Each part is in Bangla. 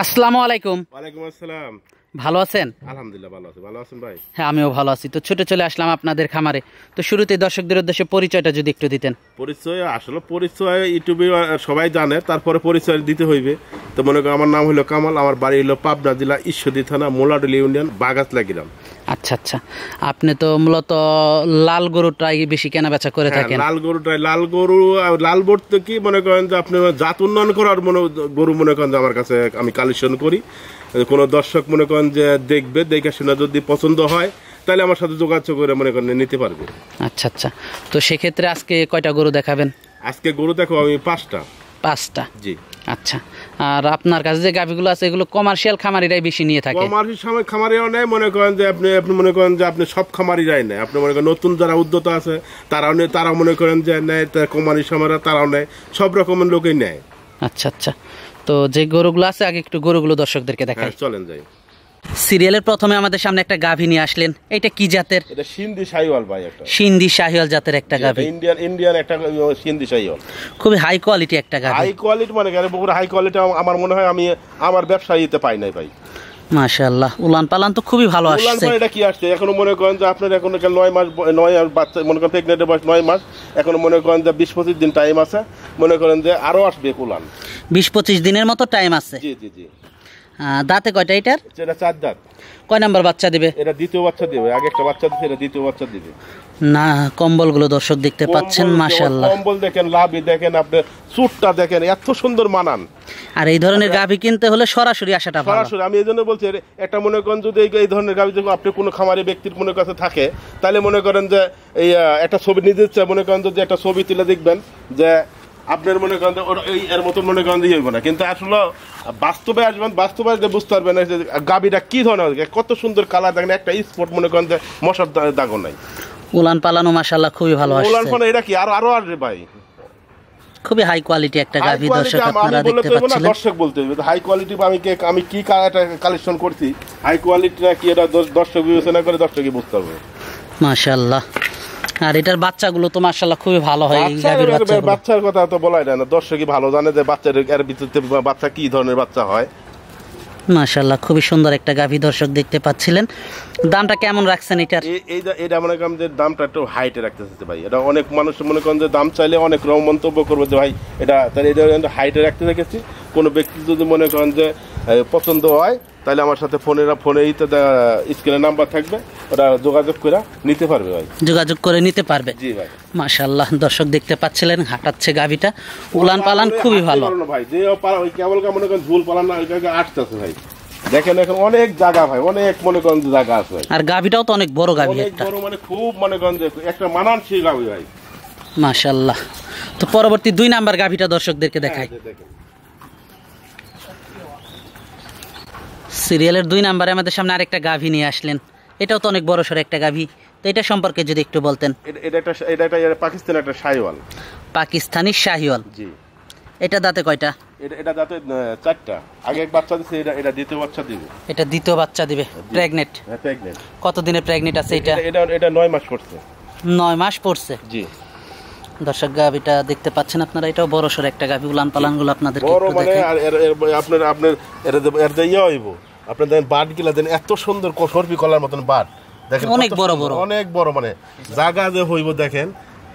আসসালামু আলাইকুম। ওয়ালাইকুম আসসালাম। ভালো আছেন? আলহামদুলিল্লাহ ভালো আছি। ভালো আছেন ভাই? হ্যাঁ, আমিও ভালো আছি। তো ছুটে চলে আসলাম আপনাদের খামারে। তো শুরুতে দর্শকদের উদ্দেশ্যে পরিচয়টা যদি একটু দিতেন। পরিচয় ইউটিউবে সবাই জানে, তারপরে পরিচয় দিতে হইবে। তো মনে করেন আমার নাম হলো কামাল, আমার বাড়ি হলো পাবনা জেলা ঈশ্বরদী থানা মোলাডুলি ইউনিয়ন বাগাতলা গ্রাম। আচ্ছা আচ্ছা, আপনি তো মূলত লাল গরুটাই বেশি কেনা বেচা করে থাকেন? লাল বলতে কি মনে করেন যে আপনি জাত উন্নয়ন করার গরু মনে করেন যে আমার কাছে আমি কালেকশন করি। কোনো দর্শক মনে করেন যে দেখবে, দেখে শুনে যদি পছন্দ হয় তাহলে আমার সাথে যোগাযোগ করে মনে করেন নিতে পারবে। আচ্ছা আচ্ছা, তো সেক্ষেত্রে আজকে কয়টা গরু দেখাবেন? আজকে গরু দেখো আমি পাঁচটা। জি। আচ্ছা, আর আপনার কাছে যে গাভিগুলো আছে এগুলো কমার্শিয়াল খামারিরাই বেশি নিয়ে থাকে? কমার্শিয়াল খামারিও নেয়, মনে করেন যে আপনি মনে করেন যে আপনি সব খামারিরাই নেয়। আপনি মনে করেন নতুন যারা উদ্যোত আছে তারাও নেয়, তারাও মনে করেন যে নেয়, কমার্শিয়াল তারাও নেয়, সব রকমের লোকই নেয়। আচ্ছা আচ্ছা, তো যে গরুগুলো আছে আগে একটু গরুগুলো দর্শকদেরকে দেখাই। চলেন যাই। সিরিয়ালের প্রথমে আমাদের সামনে একটা গাভী নিয়ে আসলেন, এটা কি জাতের? এটা সিন্ধি শাহিওয়াল ভাই, একটা সিন্ধি শাহিওয়াল জাতের একটা গাভী। ইন্ডিয়ান একটা সিন্ধি শাহিওয়াল, খুবই হাই কোয়ালিটি একটা গাভী। হাই কোয়ালিটি মানে বহু হাই কোয়ালিটি আমার মনে হয় আমি আমার ব্যবসায়ীতে পাই নাই ভাই। মাশাআল্লাহ, উলান পালান তো খুবই ভালো আসছে। উলান এটা কি আসছে এখনো মনে করেন যে আপনার এখন 9 মাস, 9 বাচ্চা মনে করেন প্রেগনেন্টের বয়স 9 মাস, এখনো মনে করেন যে 20-25 দিন টাইম আছে, মনে করেন যে আরো আসবে উলান। 20-25 দিনের মতো টাইম আছে। জি জি জি। দাঁতে কয়টা এটার? এটা 4 দাঁত। কয় নাম্বার বাচ্চা দিবে? এটা দ্বিতীয় বাচ্চা দিবে। আগে একটা বাচ্চা দিছে, এটা দ্বিতীয় বাচ্চা দিবে। না, কম্বলগুলো দর্শক দেখতে পাচ্ছেন, মাশাআল্লাহ। কম্বল দেখেন, লাভি দেখেন, আপনি চুটটা দেখেন, এত সুন্দর মানান। আর এই ধরনের গাভী কিনতে হলে সরাসরি আসাটা ভালো। সরাসরি আমি এইজন্য বলছি, একটা মনে করেন যদি এই ধরনের গাভী যখন আপনি কোনো খামারি ব্যক্তির মনে কাছে থাকে, তাহলে মনে করেন যে এই একটা ছবি নিজে মনে করেন যদি একটা ছবি তুলে দেখবেন যে আপনার মনে করেন এই এর মতন মনে করেন দিয়ে হইব না, কিন্তু আসলে বাস্তবে আসবেন, বাস্তবে বুঝতে পারবেন যে গাভীটা কি ধরনের, কত সুন্দর কালার দেখেন, একটা স্পট মনে করেন যে মশার দাগও নাই। উলান পালানো মাশাআল্লাহ খুবই ভালো আসছে। উলান পালানো এটা কি আরো আসবে ভাই, খুবই হাই কোয়ালিটি একটা গাভী। দর্শক আপনারা দেখতে পাচ্ছেন, দর্শক বলতে হাই কোয়ালিটি। আমি কি কালেকশন করছি, হাই কোয়ালিটিটা কি এটা দর্শক বিবেচনা করে দর্শকই বুঝতে পারবে। মাশাআল্লাহ, আর এটার বাচ্চাগুলো তো মাশাআল্লাহ খুবই ভালো হয়। বাচ্চার কথা তো বলাই যায় না, দর্শকই ভালো জানে যে বাচ্চার এর ভিতরে বাচ্চা কি ধরনের বাচ্চা হয়। মাশাআল্লাহ, খুবই সুন্দর একটা গাভী দর্শক দেখতে পাচ্ছিলেন। দামটা কেমন রাখছেন এটার? এটা মনে করেন যে দামটা একটু হাইটে রাখতে চাইছে ভাই। এটা অনেক মানুষ মনে করেন যে দাম চাইলে অনেক রকম মন্তব্য করবে যে ভাই এটা, তাহলে এটা হাইটে রাখতে রেখেছি। কোনো ব্যক্তি যদি মনে করেন যে পছন্দ হয় তাহলে আমার সাথে ফোনে স্ক্রিনে নাম্বার থাকবে, ওটা যোগাযোগ করে নিতে পারবে ভাই। যোগাযোগ করে নিতে পারবে। জি ভাই। মাশাআল্লাহ, দর্শক দেখতে পাচ্ছিলেন হাঁটাচ্ছে গাভীটা, উলান পালান খুবই ভালো ভাই। যে কেবল মনে করেন ঝুল পালান না, আটতেছে ভাই। দেখেন এখন অনেক জায়গা ভাই, অনেক মনে করেন যে জায়গা আছে। আর গাভীটাও তো অনেক বড় গাভী, অনেক বড়, মানে খুব মনে করেন যে একটা মানানসই গাভী ভাই। মাশাআল্লাহ। তো পরবর্তী 2 নাম্বার গাভীটা দর্শকদেরকে দেখাই। সিরিয়ালের 2 নাম্বারে আমাদের সামনে আরেকটা গাভী নিয়ে আসলেন, এটাও তো অনেক বড় সড় একটা গাভী। তো এটা সম্পর্কে যদি একটু বলতেন। এটা পাকিস্তানি একটা শাহিওয়াল। পাকিস্তানি শাহিওয়াল। জি। এটা দাঁতে কয়টা? এটা দাঁতে 4টা। আগে এক বাচ্চা দিছে, এটা দ্বিতীয় বাচ্চা দিবে। এটা দ্বিতীয় বাচ্চা দিবে। প্রেগনেন্ট? হ্যাঁ, প্রেগনেন্ট। কত দিনে প্রেগনেন্ট আছে এটা? এটা 9 মাস করছে। 9 মাস পড়ছে। জি। দর্শক গাভীটা দেখতে পাচ্ছেন আপনারা, এটাও বড় সড় একটা গাভী। উলান পালানগুলো আপনাদের বড়, মানে আপনার এর ইয়ে হইব। আপনার দেখেন বাটগুলা দেন, এত সুন্দর সর্পি কলার মতন বাট দেখেন, অনেক বড় বড়, অনেক বড়, মানে জায়গা যে হইব দেখেন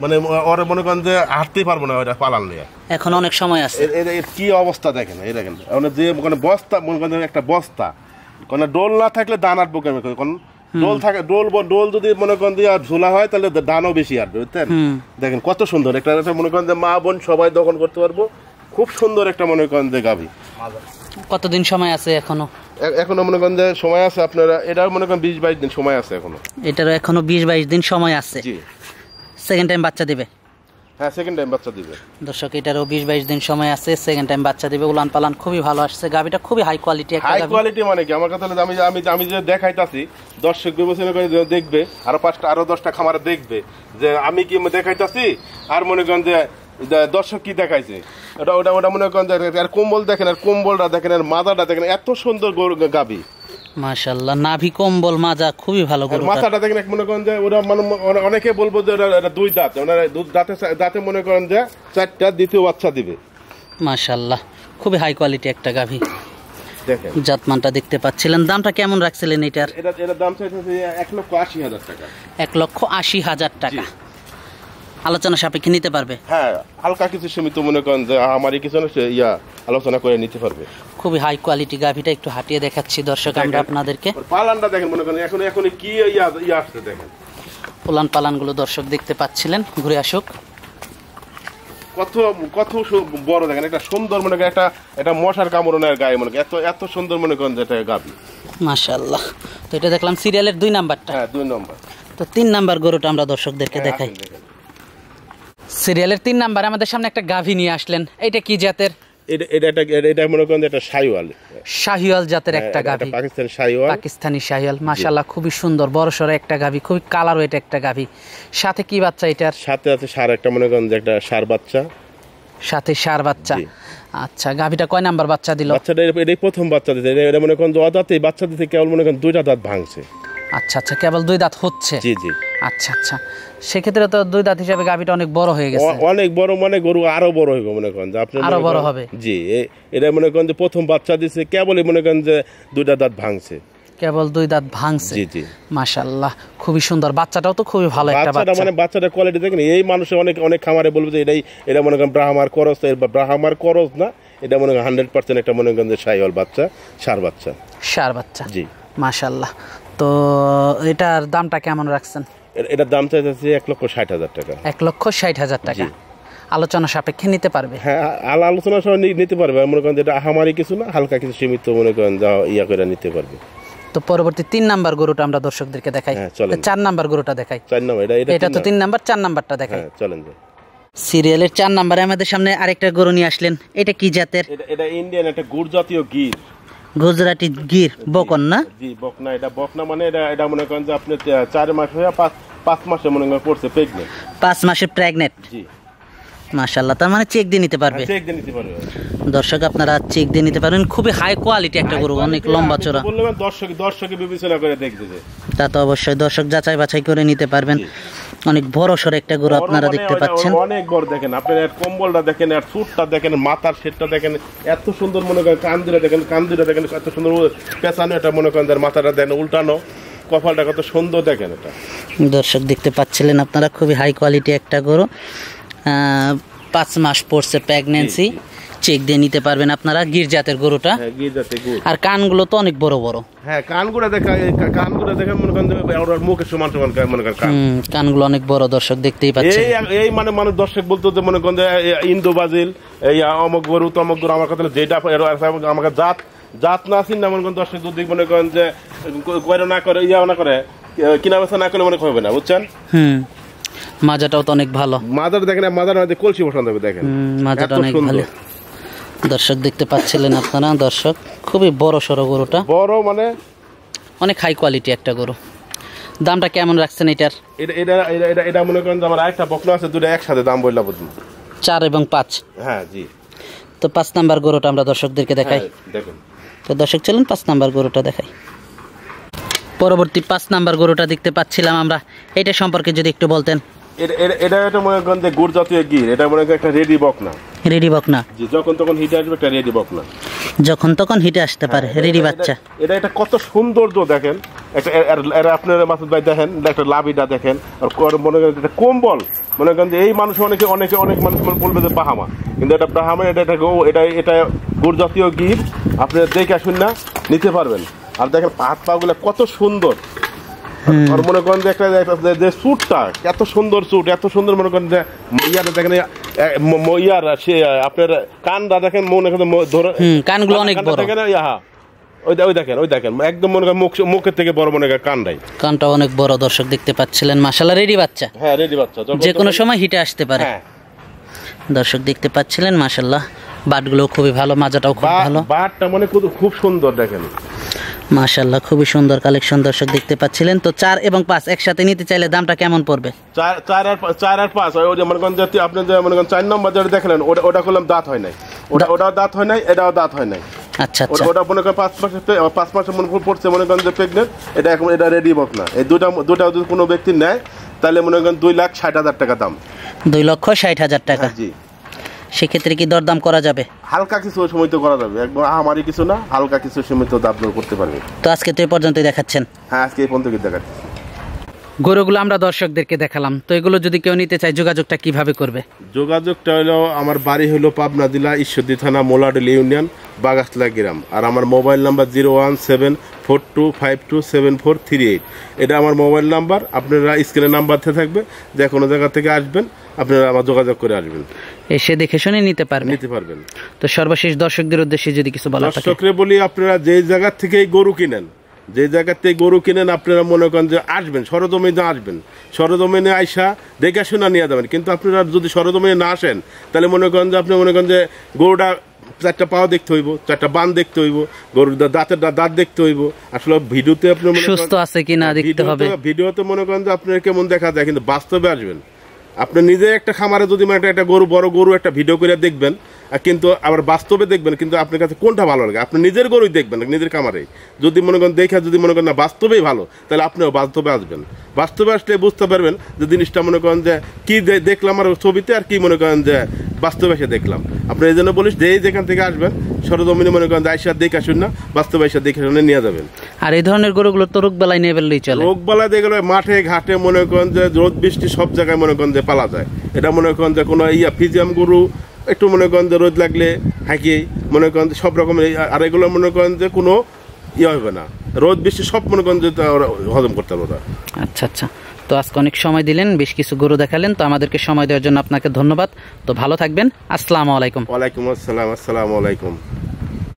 মানে ওরা মনে করেন যে হাঁটতেই পারবো না ওটা পালান নিয়ে। এখন অনেক সময় আছে। এর কি অবস্থা দেখেন, এই দেখেন মানে যে মানে বস্তা মনে করেন একটা বস্তা, কোনো ডোল না থাকলে দান আটবো কেমন, কোন ডোল থাকে, ডোল যদি মনে করেন যে আর ঝোলা হয় তাহলে দানও বেশি আটবে, বুঝছেন? দেখেন কত সুন্দর একটা মনে করেন যে মা বোন সবাই দখল করতে পারবো, খুব সুন্দর একটা মনে করেন যে গাভী। কতদিন সময় আছে এখনো? এখনো মনে করেন যে সময় আছে আপনারা, এটার মনে করেন 20-22 দিন সময় আছে এখনো। এটারও এখনো 20-22 দিন সময় আছে। জি। সেকেন্ড টাইম বাচ্চা দিবে? হ্যাঁ, সেকেন্ড টাইম বাচ্চা দিবে। দর্শক, এটারও 20-22 দিন সময় আছে, সেকেন্ড টাইম বাচ্চা দিবে। উলান পালান খুবই ভালো আসছে, গাভিটা খুবই হাই কোয়ালিটি একটা হাই গাভি। কোয়ালিটি মানে কি আমার কথা হলো আমি আমি আমি যে দেখাইতাছি দর্শক বিবেচনা করে দেখবে, আরো 5টা আরো 10টা খামারে দেখবে যে আমি কি দেখাইতাছি, আর মনে করেন যে দর্শক কি দেখাইছে, ওটা ওটা ওটা মনে করেন যে আর কম্বল দেখেন, আর কম্বলটা দেখেন, আর মাথাটা দেখেন, এত সুন্দর গাভি। মাশাআল্লাহ, নাভি কম্বল মাজা খুবই ভালো গরু। মাথাটা দেখেন, মনে করেন যে ওরা অনেকে বলবো যে এটা 2 দাঁত, ওনারা দাঁতে মনে করেন যে 4টা দ্বিতীয় বাচ্চা দিবে। মাশাআল্লাহ, খুবই হাই কোয়ালিটি একটা গাভি। দেখেন জাতমানটা দেখতে পাচ্ছিলেন। দামটা কেমন রাখছিলেন এটার? এটার দাম চাইছে 1,80,000 টাকা। 1,80,000 টাকা। আলোচনা সাপেক্ষে নিতে পারবে? হ্যাঁ, হালকা কিছু সীমিত মনে করেন যে আমারই কিছু আলোচনা করে নিতে পারবে। খুবই হাই কোয়ালিটি গাভিটা একটু হাঁটিয়ে দেখাচ্ছি দর্শক আমরা আপনাদেরকে। পালানটা দেখেন, মনে করেন এখন কি আসছে দেখেন, উলান পালানগুলো দর্শক দেখতে পাচ্ছিলেন, ঘুরে আসুক। কত কত বড় দেখেন, একটা সুন্দর মনে করেন একটা মশার কামড়নের গায়ে মনে করেন এত সুন্দর মনে করেন যেটা গাভি। মাশাআল্লাহ। তো এটা দেখলাম সিরিয়ালের 2 নাম্বারটা। হ্যাঁ, 2 নম্বর। তো 3 নাম্বার গরুটা আমরা দর্শকদেরকে দেখাই। সিরিয়ালের 3 নাম্বার আমাদের সামনে একটা গাভী নিয়ে আসলেন, এটা কি জাতের? এটা মনে করেন একটা শাহিওয়াল। শাহিওয়াল জাতের একটা গাভী, পাকিস্তানি শাহিওয়াল। পাকিস্তানি শাহিওয়াল। মাশাআল্লাহ, খুবই সুন্দর বড়সড় একটা গাভী, খুবই কালার ওয়েট একটা গাভী। সাথে কি বাচ্চা এটার? সাথে আছে ষাঁড় একটা মনে করেন যে একটা ষাঁড় বাচ্চা। সাথে ষাঁড় বাচ্চা। আচ্ছা, গাভীটা কয় নাম্বার বাচ্চা দিল? বাচ্চাটা এটাই প্রথম বাচ্চা দিতে। এটা মনে করেন যে অদাঁতেই বাচ্চা দিতে কেবল মনে করেন 2টা দাঁত ভাঙছে। আচ্ছা আচ্ছা, কেবল 2 দাঁত হচ্ছে? জি জি। আচ্ছা আচ্ছা, সেক্ষেত্রে তো 2 দাঁত হিসাবে গাভীটা অনেক বড় হয়ে গেছে। অনেক বড়, মানে গরু আরো বড় হইব মনে করেন যে আপনি আরো বড় হবে। জি, এটা মনে করেন যে প্রথম বাচ্চা দিছে, কেবলই মনে করেন যে 2টা দাঁত ভাঙছে। কেবল 2 দাঁত ভাঙছে? জি জি। মাশাআল্লাহ, খুবই সুন্দর। বাচ্চাটাও তো খুবই ভালো একটা বাচ্চা। মানে বাচ্চাটা কোয়ালিটি দেখেন, এই মানুষে অনেক খামারে বলবে যে এটা মনে করেন ব্রাহ্মার করস, ব্রাহ্মার করস না, এটা মনে করেন 100% একটা মনে করেন যে শাহিওয়াল বাচ্চা, ষাঁড় বাচ্চা। ষাঁড় বাচ্চা। জি। মাশাআল্লাহ। তো এটার দামটা কেমন রাখছেন? এটার দাম চাইছে 1,60,000 টাকা। 1,60,000 টাকা। আলোচনা সাপেক্ষে নিতে পারবে? হ্যাঁ, আলোচনা সহ নিতে পারবে। মনে করেন যেটা আহামারি কিছু না, হালকা কিছু সীমিত মনে করেন যা করে নিতে পারবে। তো পরবর্তী 3 নাম্বার গরুটা আমরা দর্শকদেরকে দেখাই। 4 নাম্বার গরুটা দেখাই। 4 নাম্বার এটা তো 3 নাম্বার, 4 নাম্বারটা দেখাই। হ্যাঁ, চলেন। সিরিয়ালের 4 নাম্বারে আমাদের সামনে আরেকটা গরু নিয়ে আসলেন, এটা কি জাতের? এটা ইন্ডিয়ান একটা গুড় জাতীয় গির। গুজরাটি গির, বকন না? জি, বকনা। এটা বকনা মানে এটা মনে করেন যে আপনি 4 মাস হয়ে 5 মাসে মনে করেন পড়ছে প্রেগনেন্ট। 5 মাসে প্রেগনেন্ট? জি। মাশাআল্লাহ, তার মানে চেক দিয়ে নিতে পারবে? চেক দিয়ে নিতে পারবে দর্শক, আপনারা চেক দিয়ে নিতে পারবেন। খুবই হাই কোয়ালিটি একটা গরু, অনেক লম্বা চড়া। বললেন দর্শকে বিবেচনা করে দেখবে যে। তা তো অবশ্যই দর্শক যাচাই বাছাই করে নিতে পারবেন। অনেক বড় সর একটা গরু আপনারা দেখতে পাচ্ছেন। অনেক বড় দেখেন, আপনার কম্বলটা দেখেন, আর চুটটা দেখেন, মাথার শেডটা দেখেন, এত সুন্দর মনে করেন। কান্দিরা দেখেন এত সুন্দর পেছানো, এটা মনে করেন মাথাটা দেখেন উল্টানো, কপালটা কত সুন্দর দেখেন। এটা দর্শক দেখতে পাচ্ছিলেন আপনারা, খুবই হাই কোয়ালিটি একটা গরু। 5 মাস পড়ছে প্রেগন্যান্সি, চেক দিয়ে নিতে পারবেন আপনারা। গির জাতের গরুটা। হ্যাঁ, গির জাতের গরু। আর কানগুলো তো অনেক বড় বড়। হ্যাঁ, কানগুলো দেখেন মনে করেন ওর মুখে সমান মনে করেন কানগুলো অনেক বড় দর্শক দেখতেই পাচ্ছেন। এই মানে মানুষ দর্শক বলতো যে মনে করেন যে ইন্দো বাজিল, এই অমুক গরু তমক গরু, আমার কথা যেটা আমাকে জাত না আসেন না মনে করেন দর্শক যদি মনে করেন যে না করে না করে কিনা বেচা না করলে মনে হবে না, বুঝছেন? মাজাটাও তো অনেক ভালো। মাজার দেখেন, মাজার মধ্যে কলসি বসানো হবে দেখেন, মাজাটা অনেক ভালো। দর্শক দেখতে পাচ্ছিলেন আপনারা, দর্শক খুবই বড় সড়ো গরুটা, বড় মানে অনেক হাই কোয়ালিটি একটা গরু। দামটা কেমন রাখছেন এটার? এটা মনে করেন আমার আরেকটা বকনা আছে, দুটো একসাথে দাম বললা বুঝুন, 4 এবং 5। হ্যাঁ জি। তো 5 নাম্বার গরুটা আমরা দর্শকদেরকে দেখাই। দেখুন তো দর্শক চলুন 5 নাম্বার গরুটা দেখাই। পরবর্তী 5 নাম্বার গরুটা দেখতে পাচ্ছিলাম আমরা, এটা সম্পর্কে যদি একটু বলতেন। এটা এটা মনে করেন যে গুড় জাতীয় গির, এটা মনে করেন একটা রেডি বকনা। রেডি বকনা, জি, যখন তখন হিটে আসবে একটা রেডি বকনা, যখন তখন হিটে আসতে পারে, রেডি বাচ্চা। এটা এটা কত সৌন্দর্য দেখেন, এটা আপনার মাসুদ ভাই দেখেন, একটা লাভিটা দেখেন, আর মনে করেন এটা কম্বল, মনে করেন যে এই মানুষ অনেকে অনেকে অনেক মানুষ বলবে যে বাহামা, কিন্তু এটা ব্রাহ্মা, এটা এটা গুড় জাতীয় গির, আপনি দেখে আসুন না নিতে পারবেন। আর দেখেন হাত পা গুলা কত সুন্দর, আর মনে করেন যে একটা যে স্যুটটা এত সুন্দর স্যুট, এত সুন্দর, মনে করেন যে ইয়াটা দেখেন, ইয়ার সে আপনার কানটা দেখেন, মনে করেন কানগুলো অনেক বড় দেখেন, ওই দেখেন একদম মনে করেন মুখের থেকে বড়, মনে করেন কানটা অনেক বড়। দর্শক দেখতে পাচ্ছিলেন, মাশাআল্লাহ রেডি বাচ্চা। হ্যাঁ, রেডি বাচ্চা, যে কোনো সময় হিটে আসতে পারে। হ্যাঁ, দর্শক দেখতে পাচ্ছিলেন, মাশাআল্লাহ বাটগুলো খুবই ভালো, মাজাটাও খুব ভালো, বাটটা মানে খুব সুন্দর দেখেন, মাশাআল্লাহ খুবই সুন্দর কালেকশন। দর্শক দেখতে পাচ্ছিলেন। তো 4 এবং 5 একসাথে নিতে চাইলে দামটা কেমন পড়বে? 4 আর 5, ওই যে মনে করেন যে আপনি যে মনে করেন 4 নম্বর যেটা দেখলেন, ওটা করলাম দাঁত হয় নাই, ওটাও দাঁত হয় নাই, এটাও দাঁত হয় নাই। আচ্ছা আচ্ছা, ওটা মনে করেন 5 মাসে মনে পড়ছে, মনে করেন যে প্রেগনেন্ট, এটা এখন এটা রেডি বকনা। এই দুটা যদি কোনো ব্যক্তি নেয় তাহলে মনে করেন 2,60,000 টাকা দাম। 2,60,000 টাকা। জি, সেক্ষেত্রে কি দরদাম করা যাবে? হালকা কিছু সীমিত করা যাবে, একদম আমারই কিছু না, হালকা কিছু সীমিত দাম করতে পারবে। তো আজকে তো এই পর্যন্তই দেখাচ্ছেন? হ্যাঁ, আজকে এই পর্যন্ত দেখাচ্ছি। গরুগুলো আমরা দর্শকদেরকে দেখালাম, তো এগুলো যদি কেউ নিতে চায় যোগাযোগটা কিভাবে করবে? যোগাযোগটা হলো, আমার বাড়ি হলো পাবনা জেলা ঈশ্বরদী থানা মোলাডেল ইউনিয়ন বাগাসলা গ্রাম, আর আমার মোবাইল নাম্বার 01742527438। এটা আমার মোবাইল নাম্বার, আপনারা স্ক্রিনে নাম্বারতে থাকবে, যে কোনো জায়গা থেকে আসবেন আপনারা আমার যোগাযোগ করে আসবেন, এসে দেখে শুনে নিতে পারবেন। তো সর্বশেষ দর্শকদের উদ্দেশ্যে যদি কিছু বলা থাকে? দর্শকরে বলি, আপনারা যে জায়গা থেকে গরু কিনেন, আপনারা মনে করেন যে আসবেন, সরজমিনে আসবেন, সরজমিনে আইসা দেখে শোনা নিয়ে যাবেন। কিন্তু আপনারা যদি সরজমিনে না আসেন, তাহলে মনে করেন যে আপনি মনে করেন যে গরুটা 4টা পাও দেখতে হইব, 4টা বান দেখতে হইব, গরুর দাঁত দেখতে হইব। আসলে ভিডিওতে আপনি সুস্থ আছে কিনা দেখতে হবে, ভিডিওতে মনে করেন যে আপনার কেমন দেখা যায়, কিন্তু বাস্তবে আসবেন, আপনি নিজে একটা খামারে যদি মানে একটা গরু, বড় গরু একটা ভিডিও করে দেখবেন, কিন্তু আবার বাস্তবে দেখবেন, কিন্তু আপনার কাছে কোনটা ভালো লাগে, আপনি নিজের গরুই দেখবেন, নিজের খামারে যদি মনে করেন দেখা, যদি মনে করেন না বাস্তবেই ভালো, তাহলে আপনিও বাস্তবে আসবেন। বাস্তবে আসলে বুঝতে পারবেন যে জিনিসটা মনে করেন যে কি দেখলাম আর ছবিতে, আর কি মনে করেন যে বাস্তবে এসে দেখলাম। আপনি এই জন্য বলিস যে যেখান থেকে আসবেন সরজমিনে মনে করেন আইসা দেখে আসুন না, বাস্তবে এসে দেখে শুনে নিয়ে যাবেন। আর এই ধরনের গরুগুলো তো রোগ বালাই নিয়ে বেরলেই চলে। রোগ বালাই দেখলে মাঠে ঘাটে মনে করেন যে রোদ বৃষ্টি সব জায়গায় মনে করেন যে পালা যায়। এটা মনে করেন যে কোনো ফিজিয়াম গরু একটু মনে করেন যে রোদ লাগলে হাঁকিয়ে মনে করেন যে সব রকমের, আর এগুলো মনে করেন যে কোনো হবে না, রোদ বৃষ্টি সব মনে করেন যে হজম করতে পারবে ওরা। আচ্ছা আচ্ছা, তো আজকে অনেক সময় দিলেন, বেশ কিছু গরু দেখালেন, তো আমাদেরকে সময় দেওয়ার জন্য আপনাকে ধন্যবাদ। তো ভালো থাকবেন, আসসালামু আলাইকুম। ওয়ালাইকুম আসসালাম, আসসালামু আলাইকুম।